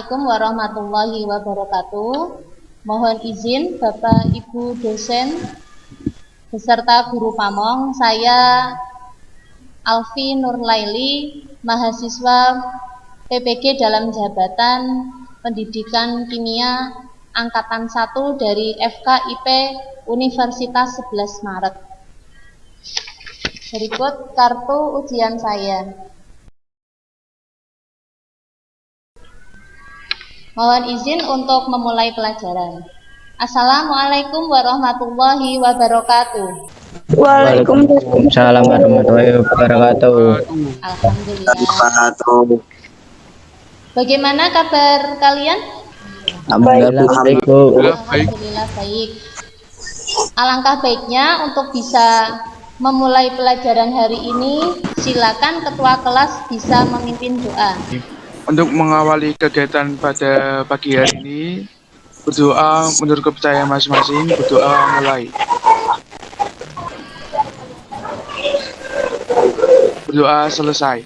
Assalamualaikum warahmatullahi wabarakatuh. Mohon izin Bapak Ibu dosen beserta guru pamong, saya Alfi Nurlaili, mahasiswa PPG dalam Jabatan Pendidikan Kimia Angkatan 1 dari FKIP Universitas 11 Maret. Berikut kartu ujian saya. Mohon izin untuk memulai pelajaran. Assalamualaikum warahmatullahi wabarakatuh. Waalaikumsalam warahmatullahi wabarakatuh. Alhamdulillah. Bagaimana kabar kalian? Alhamdulillah baik, Bu. Alhamdulillah baik. Alangkah baiknya untuk bisa memulai pelajaran hari ini, silakan ketua kelas bisa memimpin doa. Untuk mengawali kegiatan pada pagi hari ini, berdoa menurut kepercayaan masing-masing, berdoa mulai. Berdoa selesai.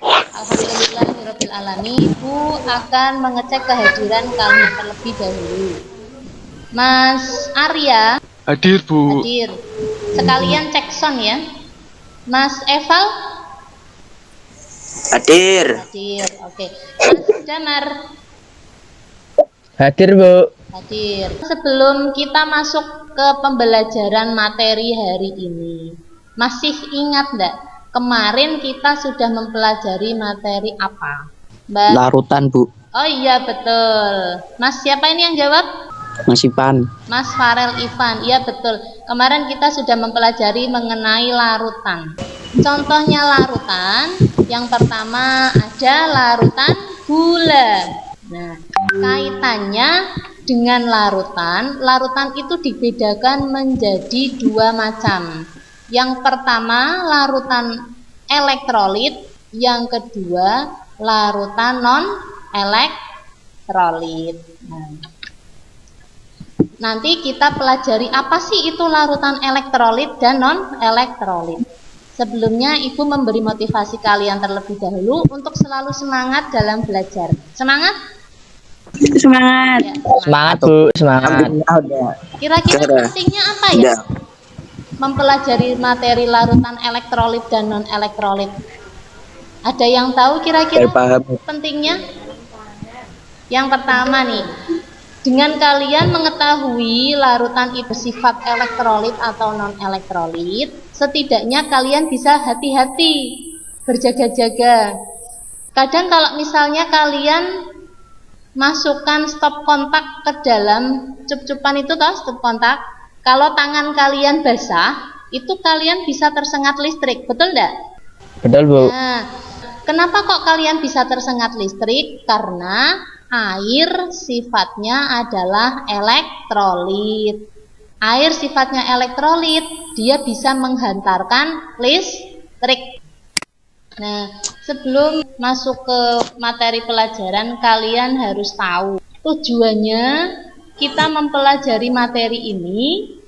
Alhamdulillahirrahmanirrahim. Ibu akan mengecek kehadiran kalian terlebih dahulu. Mas Arya Hadir, Bu. hadir. Sekalian cek sound ya. Mas Eval Hadir. hadir. Oke. Mas Damar Hadir, Bu. hadir. Sebelum kita masuk ke pembelajaran materi hari ini, masih ingat enggak? Kemarin kita sudah mempelajari materi apa? Mbak? Larutan, Bu. Oh iya betul. Mas siapa ini yang jawab? Mas Ipan. Mas Farel Ivan. Iya betul. Kemarin kita sudah mempelajari mengenai larutan. Contohnya larutan, yang pertama ada larutan gula. Nah, kaitannya dengan larutan, larutan itu dibedakan menjadi dua macam. Yang pertama larutan elektrolit, yang kedua larutan non elektrolit. Nanti kita pelajari apa sih itu larutan elektrolit dan non elektrolit. Sebelumnya Ibu memberi motivasi kalian terlebih dahulu untuk selalu semangat dalam belajar. Semangat? Semangat. Ya, Semangat, Bu. Semangat. Kira-kira pentingnya apa ya? Mempelajari materi larutan elektrolit dan non elektrolit. Ada yang tahu kira-kira pentingnya? Yang pertama nih, dengan kalian mengetahui larutan itu sifat elektrolit atau non elektrolit, setidaknya kalian bisa hati-hati, berjaga-jaga. Kadang kalau misalnya kalian masukkan stop kontak ke dalam cup-cupan itu toh, stop kontak, kalau tangan kalian basah, itu kalian bisa tersengat listrik, betul enggak? Betul, Bu. Nah, kenapa kok kalian bisa tersengat listrik? Karena air sifatnya adalah elektrolit. Air sifatnya elektrolit, dia bisa menghantarkan listrik. Nah, sebelum masuk ke materi pelajaran, kalian harus tahu tujuannya kita mempelajari materi ini,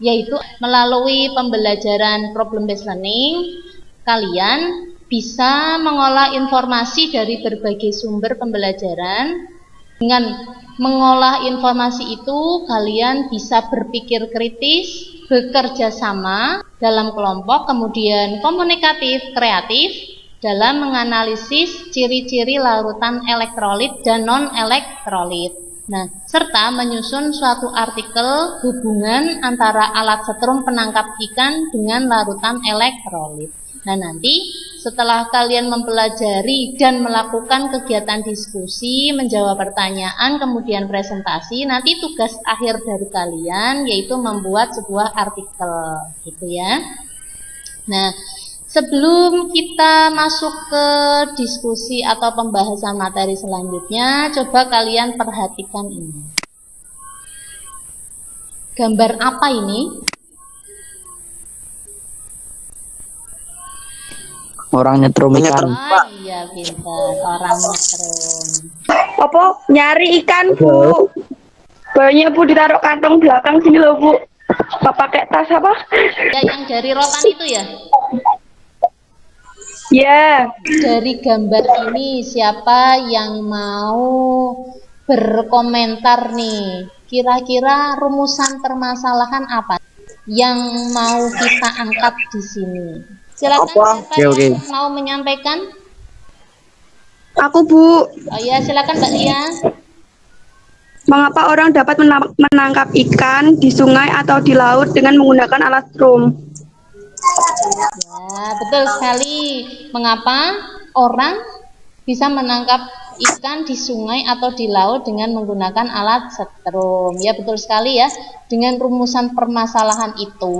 yaitu melalui pembelajaran problem based learning, kalian bisa mengolah informasi dari berbagai sumber pembelajaran. Dengan mengolah informasi itu, kalian bisa berpikir kritis, bekerja sama dalam kelompok, kemudian komunikatif, kreatif dalam menganalisis ciri-ciri larutan elektrolit dan non-elektrolit. Nah, serta menyusun suatu artikel hubungan antara alat setrum penangkap ikan dengan larutan elektrolit. Nah, nanti setelah kalian mempelajari dan melakukan kegiatan diskusi, menjawab pertanyaan, kemudian presentasi, nanti tugas akhir dari kalian yaitu membuat sebuah artikel, gitu ya. Nah, sebelum kita masuk ke diskusi atau pembahasan materi selanjutnya, coba kalian perhatikan ini. Gambar apa ini? Orang nyetrum ikan. Oh iya, pintar. Orang nyetrum. Apa nyari ikan, Bu? Banyak, Bu, ditaruh kantong belakang sini loh, Bu. Apa pakai tas apa? Ya, yang dari rotan itu ya? Ya. Dari gambar ini siapa yang mau berkomentar nih? Kira-kira rumusan permasalahan apa yang mau kita angkat di sini? Silakan siapa yang mau menyampaikan? Aku, Bu. Oh ya, silakan Mbak Tia. Mengapa orang dapat menangkap ikan di sungai atau di laut dengan menggunakan alat strum? Ya, betul sekali. Mengapa orang bisa menangkap ikan di sungai atau di laut dengan menggunakan alat setrum? Ya, betul sekali ya. Dengan rumusan permasalahan itu,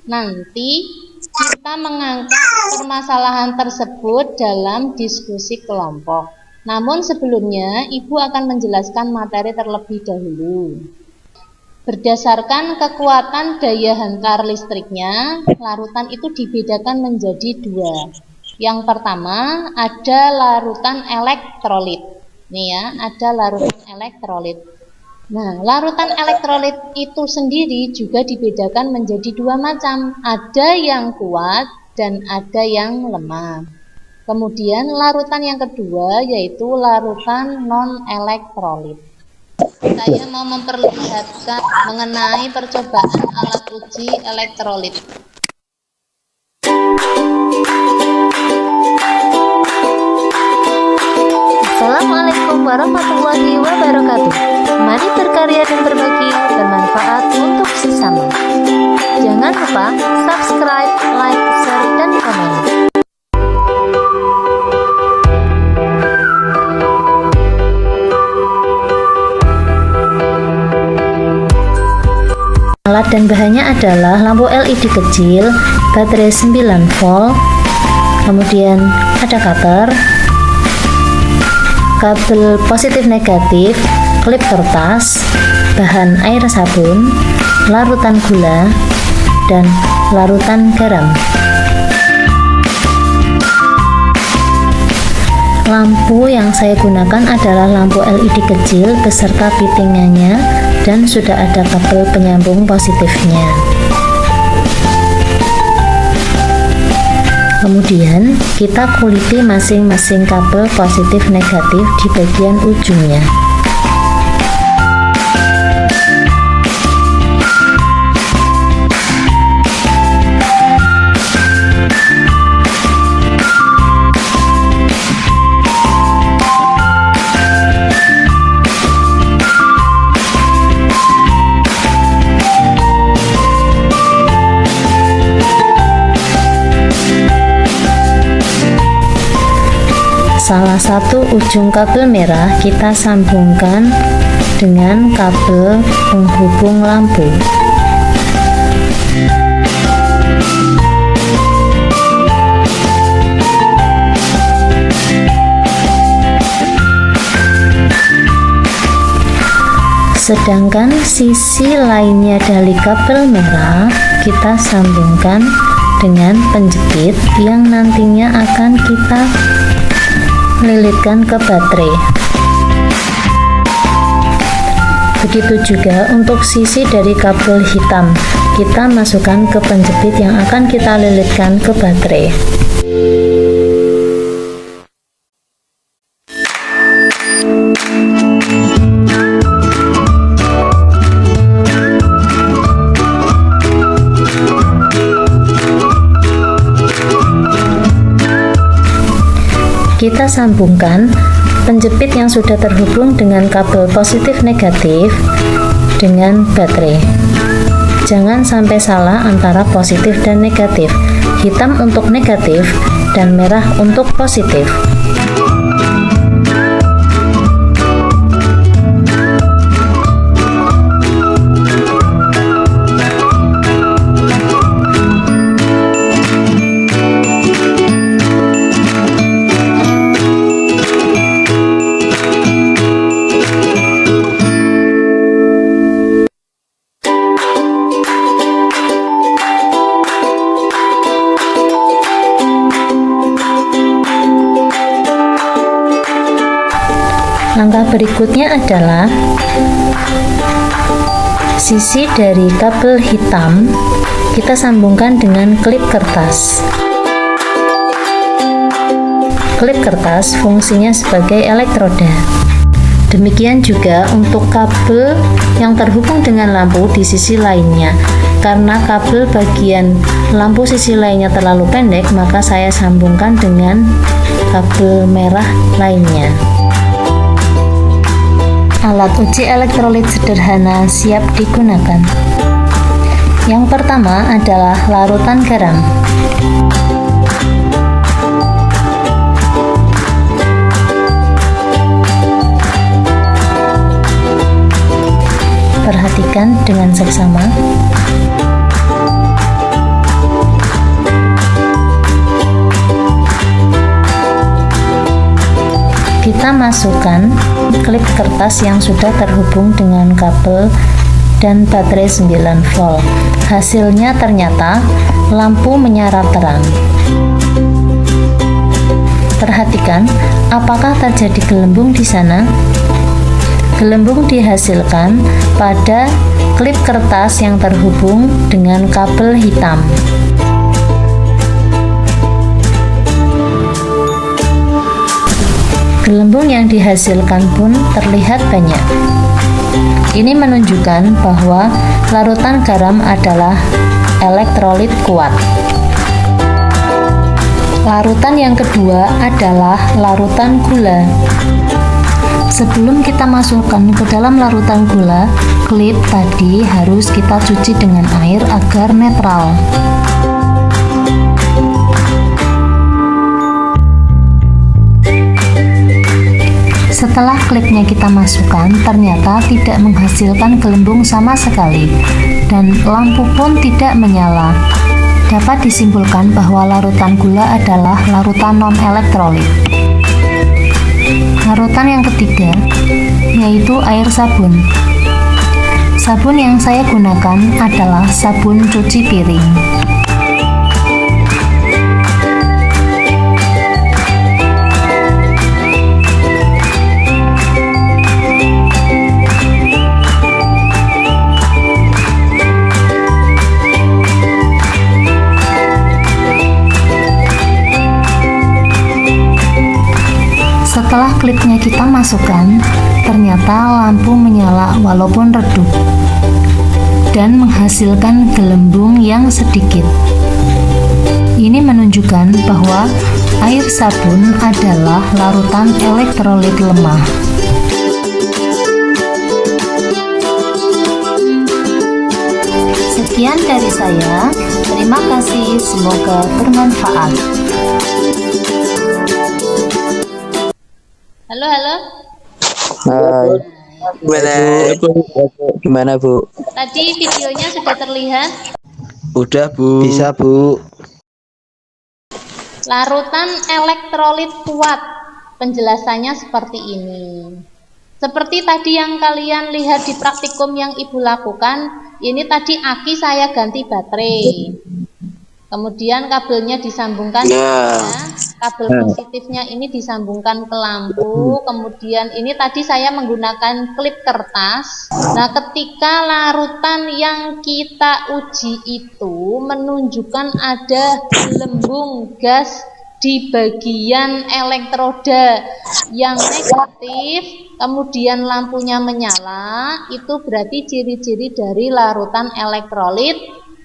nanti kita mengangkat permasalahan tersebut dalam diskusi kelompok. Namun sebelumnya, Ibu akan menjelaskan materi terlebih dahulu. Berdasarkan kekuatan daya hantar listriknya, larutan itu dibedakan menjadi dua. Yang pertama, ada larutan elektrolit. Nih ya, ada larutan elektrolit. Nah, larutan elektrolit itu sendiri juga dibedakan menjadi dua macam. Ada yang kuat dan ada yang lemah. Kemudian larutan yang kedua yaitu larutan non-elektrolit. Saya mau memperlihatkan mengenai percobaan alat uji elektrolit. Assalamualaikum warahmatullahi wabarakatuh. Mari berkarya dan berbagi, bermanfaat untuk sesama. Jangan lupa subscribe, like, share, dan komen. Alat dan bahannya adalah lampu LED kecil, baterai 9 volt, kemudian ada cutter, kabel positif negatif, klip kertas, bahan air sabun, larutan gula, dan larutan garam. Lampu yang saya gunakan adalah lampu LED kecil beserta fittingannya dan sudah ada kabel penyambung positifnya. Kemudian kita kuliti masing-masing kabel positif negatif di bagian ujungnya. Salah satu ujung kabel merah kita sambungkan dengan kabel penghubung lampu. Sedangkan sisi lainnya dari kabel merah kita sambungkan dengan penjepit yang nantinya akan kita lilitkan ke baterai. Begitu juga untuk sisi dari kabel hitam, kita masukkan ke penjepit yang akan kita lilitkan ke baterai. Kita sambungkan penjepit yang sudah terhubung dengan kabel positif negatif dengan baterai. Jangan sampai salah antara positif dan negatif. Hitam untuk negatif dan merah untuk positif. Langkah berikutnya adalah sisi dari kabel hitam kita sambungkan dengan klip kertas. klip kertas fungsinya sebagai elektroda. Demikian juga untuk kabel yang terhubung dengan lampu di sisi lainnya. Karena kabel bagian lampu sisi lainnya terlalu pendek, maka saya sambungkan dengan kabel merah lainnya. Alat uji elektrolit sederhana siap digunakan. Yang pertama adalah larutan garam. Perhatikan dengan seksama. Kita masukkan klip kertas yang sudah terhubung dengan kabel dan baterai 9 volt. Hasilnya ternyata lampu menyala terang. Perhatikan, apakah terjadi gelembung di sana? Gelembung dihasilkan pada klip kertas yang terhubung dengan kabel hitam. Gelembung yang dihasilkan pun terlihat banyak. Ini menunjukkan bahwa larutan garam adalah elektrolit kuat. Larutan yang kedua adalah larutan gula. Sebelum kita masukkan ke dalam larutan gula, klip tadi harus kita cuci dengan air agar netral. Setelah klipnya kita masukkan, ternyata tidak menghasilkan gelembung sama sekali, dan lampu pun tidak menyala. Dapat disimpulkan bahwa larutan gula adalah larutan non-elektrolit. Larutan yang ketiga yaitu air sabun. Sabun yang saya gunakan adalah sabun cuci piring. Setelah klipnya kita masukkan, ternyata lampu menyala walaupun redup dan menghasilkan gelembung yang sedikit. Ini menunjukkan bahwa air sabun adalah larutan elektrolit lemah. Sekian dari saya, terima kasih, semoga bermanfaat. Halo, halo. Hai. Gimana, Bu? Tadi videonya sudah terlihat. Udah, Bu. Bisa, Bu. Larutan elektrolit kuat. Penjelasannya seperti ini. Seperti tadi yang kalian lihat di praktikum yang Ibu lakukan, ini tadi aki saya ganti baterai. Kemudian kabelnya disambungkan kabel positifnya ini disambungkan ke lampu. Kemudian ini tadi saya menggunakan klip kertas. Nah, ketika larutan yang kita uji itu menunjukkan ada gelembung gas di bagian elektroda yang negatif, kemudian lampunya menyala, itu berarti ciri-ciri dari larutan elektrolit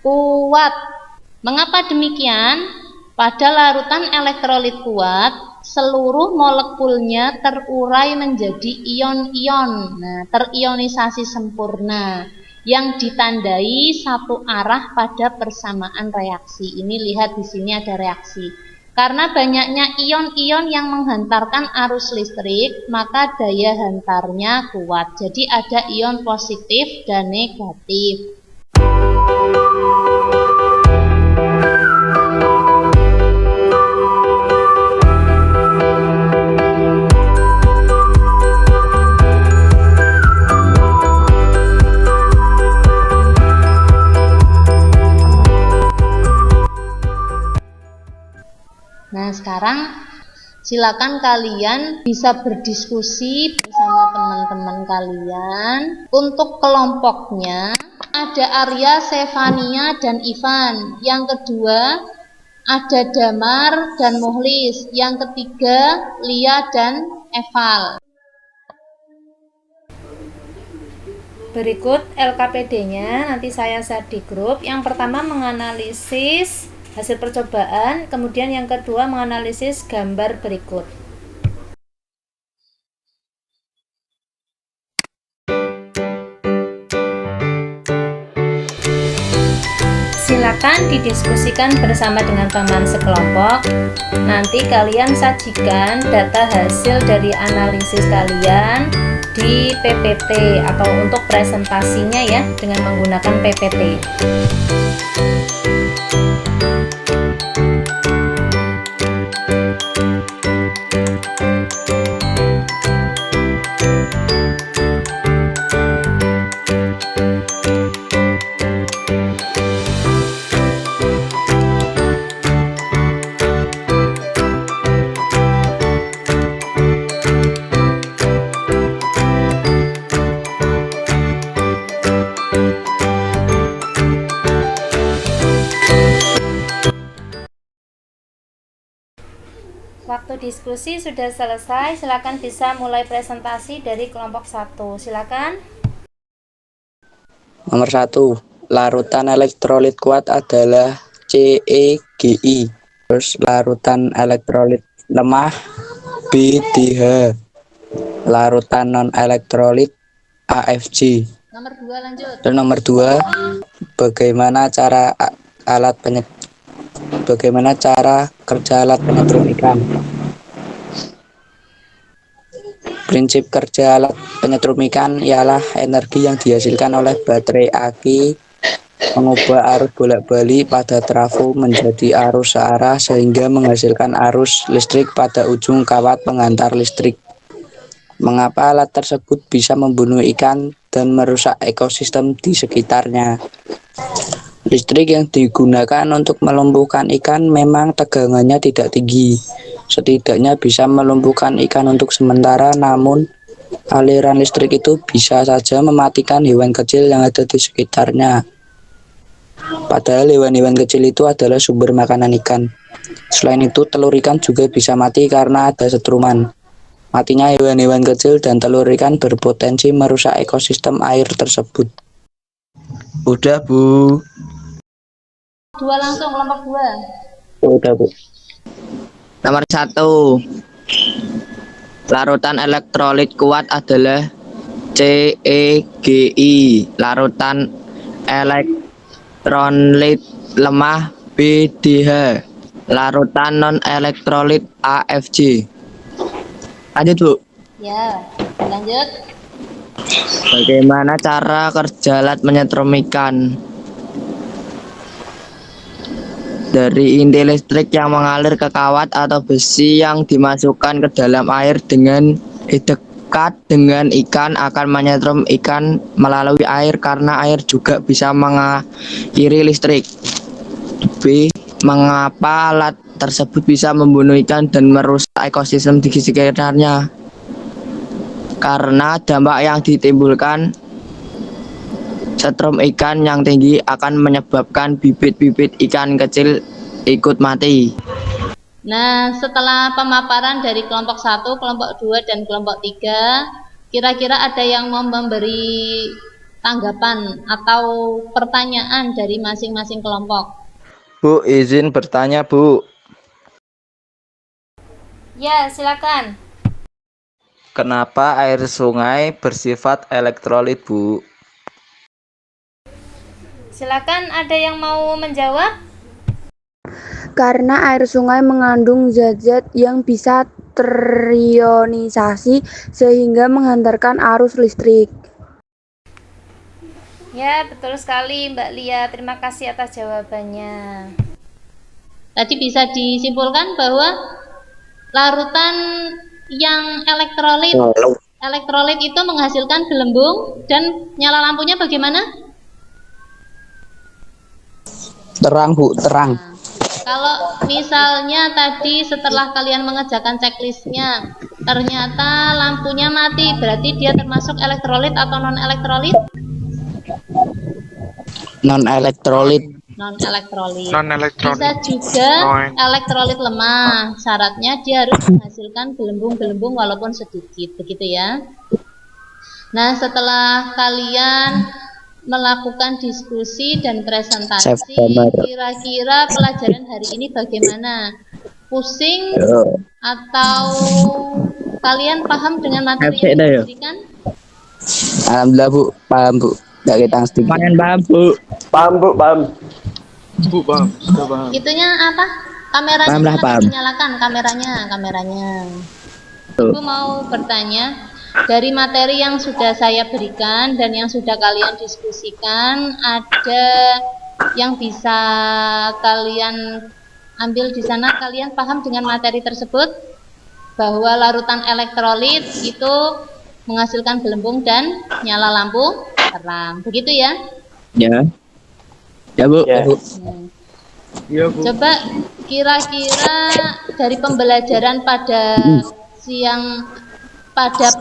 kuat. Mengapa demikian? Pada larutan elektrolit kuat, seluruh molekulnya terurai menjadi ion-ion, terionisasi sempurna, yang ditandai satu arah pada persamaan reaksi. Ini lihat di sini ada reaksi. Karena banyaknya ion-ion yang menghantarkan arus listrik, maka daya hantarnya kuat. Jadi ada ion positif dan negatif. Nah, sekarang silakan kalian bisa berdiskusi bersama teman-teman kalian. Untuk kelompoknya ada Arya, Stefania, dan Ivan. Yang kedua Ada Damar dan Muhlis. Yang ketiga Lia dan Eval. Berikut LKPD-nya nanti saya share di grup. Yang pertama menganalisis hasil percobaan, kemudian yang kedua menganalisis gambar berikut. Silakan didiskusikan bersama dengan teman sekelompok. Nanti kalian sajikan data hasil dari analisis kalian di PPT atau untuk presentasinya ya dengan menggunakan PPT. Waktu diskusi sudah selesai, silakan bisa mulai presentasi dari kelompok 1. Silakan. Nomor 1, larutan elektrolit kuat adalah CeGi. Terus larutan elektrolit lemah BdH. Larutan non elektrolit AFG. Nomor 2 lanjut. Dan nomor 2, bagaimana cara kerja alat penyetrum ikan? Prinsip kerja alat penyetrum ikan ialah energi yang dihasilkan oleh baterai aki mengubah arus bolak-balik pada trafo menjadi arus searah sehingga menghasilkan arus listrik pada ujung kawat pengantar listrik. Mengapa alat tersebut bisa membunuh ikan dan merusak ekosistem di sekitarnya? Listrik yang digunakan untuk melumpuhkan ikan memang tegangannya tidak tinggi. Setidaknya bisa melumpuhkan ikan untuk sementara, namun aliran listrik itu bisa saja mematikan hewan kecil yang ada di sekitarnya. Padahal hewan-hewan kecil itu adalah sumber makanan ikan. Selain itu, telur ikan juga bisa mati karena ada setruman. Matinya hewan-hewan kecil dan telur ikan berpotensi merusak ekosistem air tersebut. Udah, Bu. 2 langsung, kelompok 2. Udah, Bu. Nomor 1, larutan elektrolit kuat adalah CeGi. Larutan elektrolit lemah BdH. Larutan non elektrolit AFG. Lanjut, Bu. Ya, lanjut. Bagaimana cara kerja alat menyetrum ikan? Dari inti listrik yang mengalir ke kawat atau besi yang dimasukkan ke dalam air dengan dekat dengan ikan akan menyetrum ikan melalui air karena air juga bisa mengairi listrik. B. Mengapa alat tersebut bisa membunuh ikan dan merusak ekosistem di sekitarnya? Karena dampak yang ditimbulkan setrum ikan yang tinggi akan menyebabkan bibit-bibit ikan kecil ikut mati. Nah, setelah pemaparan dari kelompok 1, kelompok 2, dan kelompok 3, kira-kira ada yang mau memberi tanggapan atau pertanyaan dari masing-masing kelompok? Bu, izin bertanya, Bu. Ya, silakan. Kenapa air sungai bersifat elektrolit, Bu? Silakan, ada yang mau menjawab? Karena air sungai mengandung zat-zat yang bisa terionisasi sehingga menghantarkan arus listrik. Ya, betul sekali Mbak Lia. Terima kasih atas jawabannya. Tadi bisa disimpulkan bahwa larutan yang elektrolit itu menghasilkan gelembung dan nyala lampunya bagaimana? Terang, Bu, terang. Kalau misalnya tadi setelah kalian mengerjakan checklistnya ternyata lampunya mati, berarti dia termasuk elektrolit atau non elektrolit? Non elektrolit. non-elektrolit. Non elektronik. Bisa juga Non. elektrolit lemah. Syaratnya dia harus menghasilkan gelembung-gelembung walaupun sedikit, begitu ya. Nah, setelah kalian melakukan diskusi dan presentasi, kira-kira pelajaran hari ini bagaimana? Pusing atau kalian paham dengan materi yang diberikan? Alhamdulillah Bu, paham Bu. Nggak kita sedikit. Lumayan paham, Bu. Paham Bu, paham. Bu, paham. Sudah paham. Itunya apa? Kameranya Paham lah, silakan paham. dinyalakan, kameranya. Ibu mau bertanya, dari materi yang sudah saya berikan dan yang sudah kalian diskusikan, ada yang bisa kalian ambil di sana? Kalian paham dengan materi tersebut? Bahwa larutan elektrolit itu menghasilkan gelembung dan nyala lampu terang. Begitu ya? Ya. Ya, Bu. Ya. Iya, Bu. Coba kira-kira dari pembelajaran pada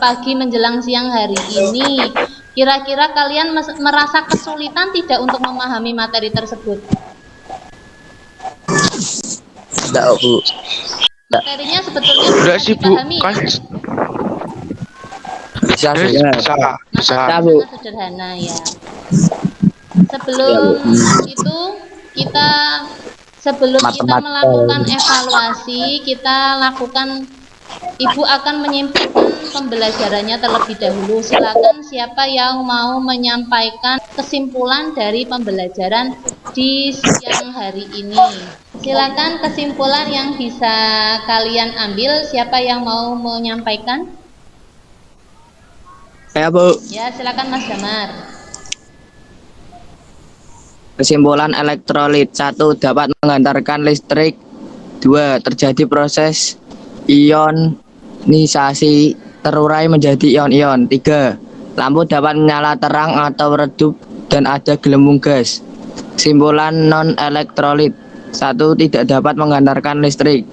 pagi menjelang siang hari ini, kira-kira kalian merasa kesulitan tidak untuk memahami materi tersebut? Nggak Bu. Materinya sebetulnya Enggak bisa sih, Bu. dipahami Kan ya? Bisa Bu. bisa. Bisa. Bu. Sangat sederhana ya. Sebelum itu sebelum kita melakukan evaluasi, Ibu akan menyimpulkan pembelajarannya terlebih dahulu. Silakan siapa yang mau menyampaikan kesimpulan dari pembelajaran di siang hari ini. Silakan kesimpulan yang bisa kalian ambil, siapa yang mau menyampaikan? Ya, Bu. Ya, silakan Mas Damar. Kesimpulan elektrolit 1 dapat mengantarkan listrik. 2 terjadi proses ionisasi terurai menjadi ion-ion. 3 lampu dapat menyala terang atau redup dan ada gelembung gas. Kesimpulan non elektrolit 1 tidak dapat mengantarkan listrik.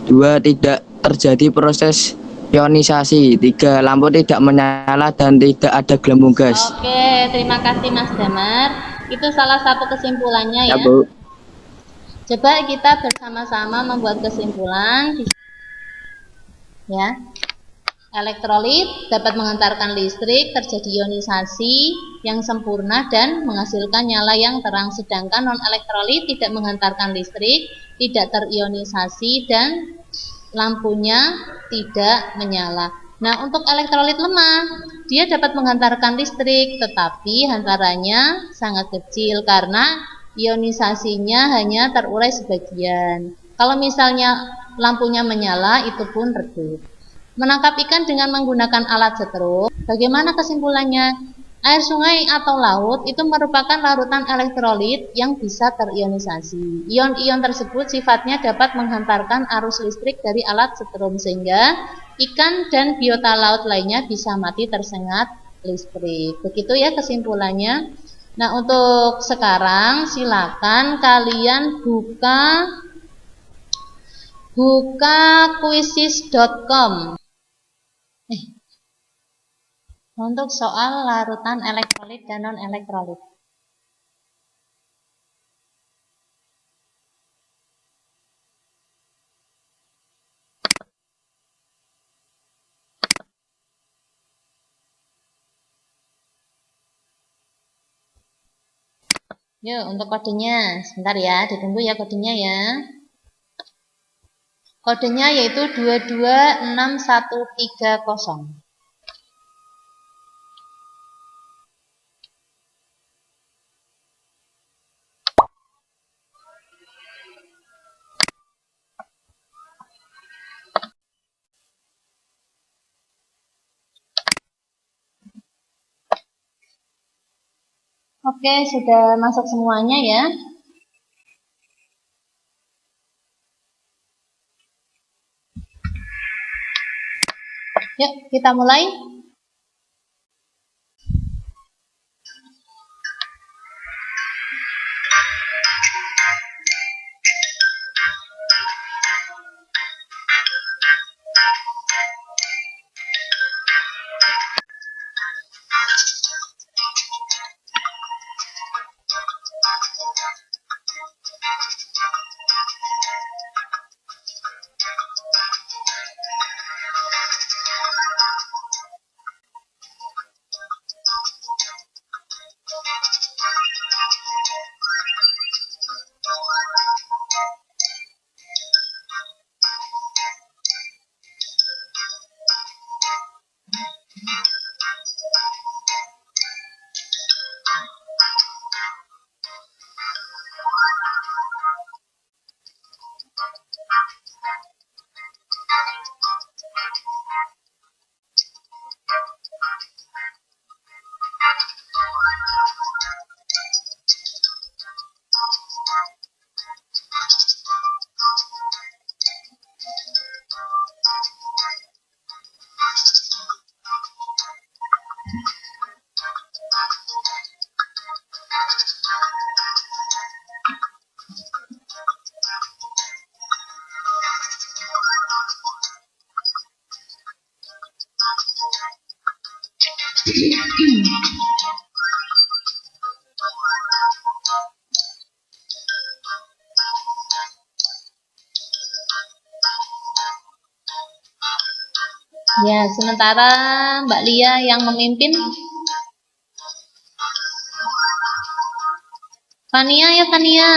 2 tidak terjadi proses ionisasi. 3 lampu tidak menyala dan tidak ada gelembung gas. Oke, terima kasih Mas Damar. Itu salah satu kesimpulannya ya. Bu. Coba kita bersama-sama membuat kesimpulan. Ya. Elektrolit dapat mengantarkan listrik, terjadi ionisasi yang sempurna dan menghasilkan nyala yang terang, sedangkan non-elektrolit tidak mengantarkan listrik, tidak terionisasi dan lampunya tidak menyala. Nah, untuk elektrolit lemah, dia dapat menghantarkan listrik, tetapi hantarannya sangat kecil karena ionisasinya hanya terurai sebagian. Kalau misalnya lampunya menyala, itu pun redup. Menangkap ikan dengan menggunakan alat setrum, bagaimana kesimpulannya? Air sungai atau laut itu merupakan larutan elektrolit yang bisa terionisasi. Ion-ion tersebut sifatnya dapat menghantarkan arus listrik dari alat setrum sehingga ikan dan biota laut lainnya bisa mati tersengat listrik. Begitu ya kesimpulannya. Nah, untuk sekarang silakan kalian buka quizzes.com. Untuk soal larutan elektrolit dan non-elektrolit. Yuk, untuk kodenya. Sebentar ya, ditunggu ya kodenya ya. Kodenya yaitu 226130. Oke, sudah masuk semuanya ya. Yuk, kita mulai. Ya, sementara Mbak Lia yang memimpin. Fania ya, Fania.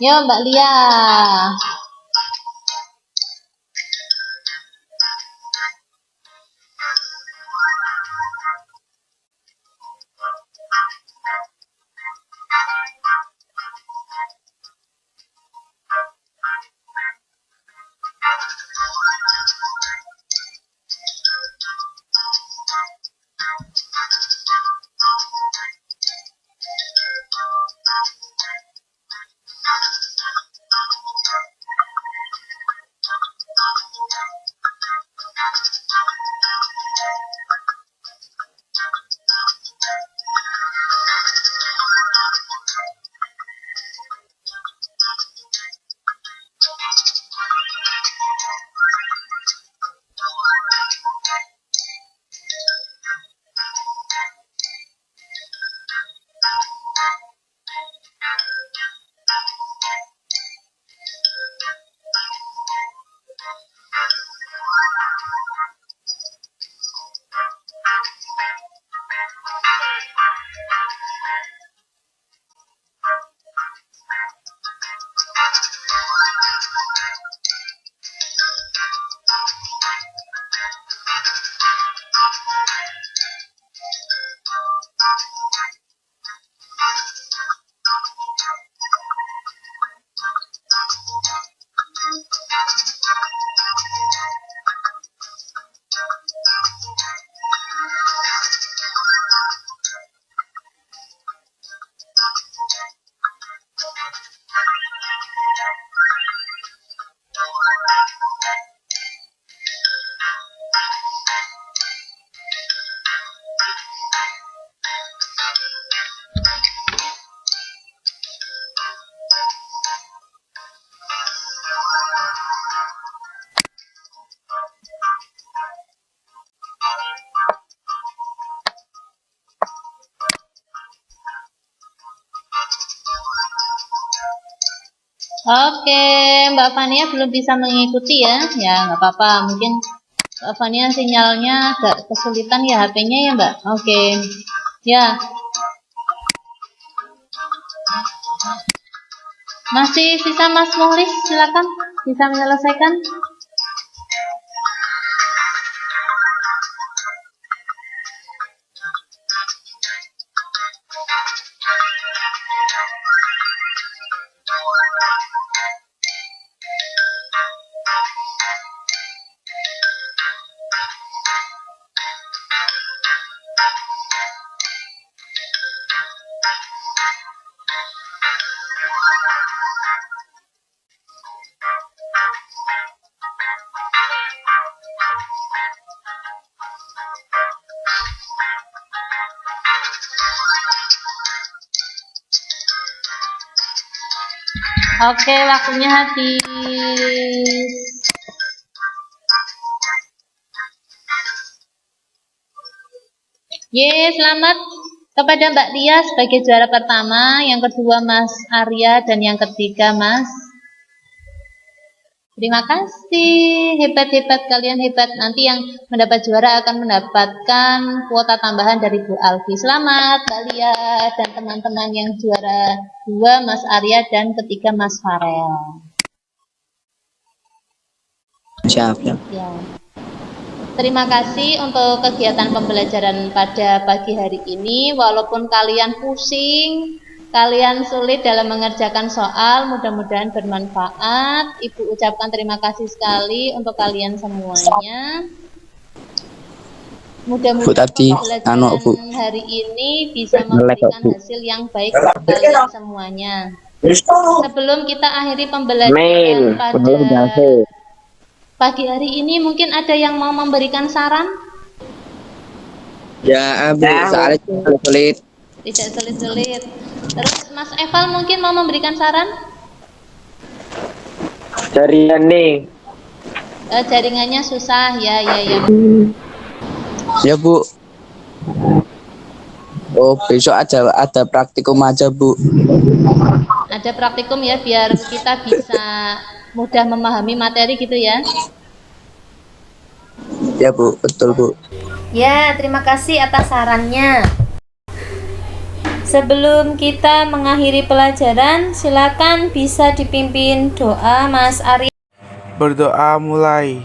Ya, Mbak Lia. Oke, Mbak Fania belum bisa mengikuti ya. Ya, nggak apa-apa. Mungkin Mbak Fania sinyalnya agak kesulitan ya HP-nya ya, Mbak. Oke. Ya. Masih sisa Mas Muhlis, silakan bisa menyelesaikan. Oke, waktunya habis. Selamat kepada Mbak Tia sebagai juara pertama, yang kedua Mas Arya, dan yang ketiga Mas. Terima kasih, hebat-hebat, kalian hebat. Nanti yang mendapat juara akan mendapatkan kuota tambahan dari Bu Alfi. Selamat Mbak Lia dan teman-teman yang juara 2 Mas Arya dan ketiga Mas Farel. Siap. Ya. Terima kasih untuk kegiatan pembelajaran pada pagi hari ini. Walaupun kalian pusing, kalian sulit dalam mengerjakan soal, mudah-mudahan bermanfaat. Ibu ucapkan terima kasih sekali untuk kalian semuanya. Mudah-mudahan pembelajaran hari ini bisa memberikan hasil yang baik untuk kalian semuanya. Sebelum kita akhiri pembelajaran pada pagi hari ini, mungkin ada yang mau memberikan saran? Ya, soalnya sulit. Tidak sulit-sulit. Terus Mas Eval mungkin mau memberikan saran? Jaringan Jaringannya susah, ya. Ya, Bu. Oh, besok ada praktikum aja, Bu. Ada praktikum ya, biar kita bisa mudah memahami materi gitu ya. Ya, Bu, betul, Bu. Ya, terima kasih atas sarannya. Sebelum kita mengakhiri pelajaran, silakan bisa dipimpin doa Mas Arya. Berdoa mulai.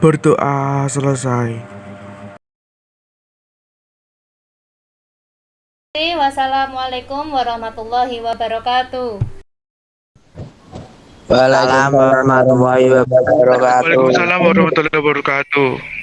Berdoa selesai. Wassalamualaikum warahmatullahi wabarakatuh. Waalaikumsalam warahmatullahi wabarakatuh. Waalaikumsalam warahmatullahi wabarakatuh.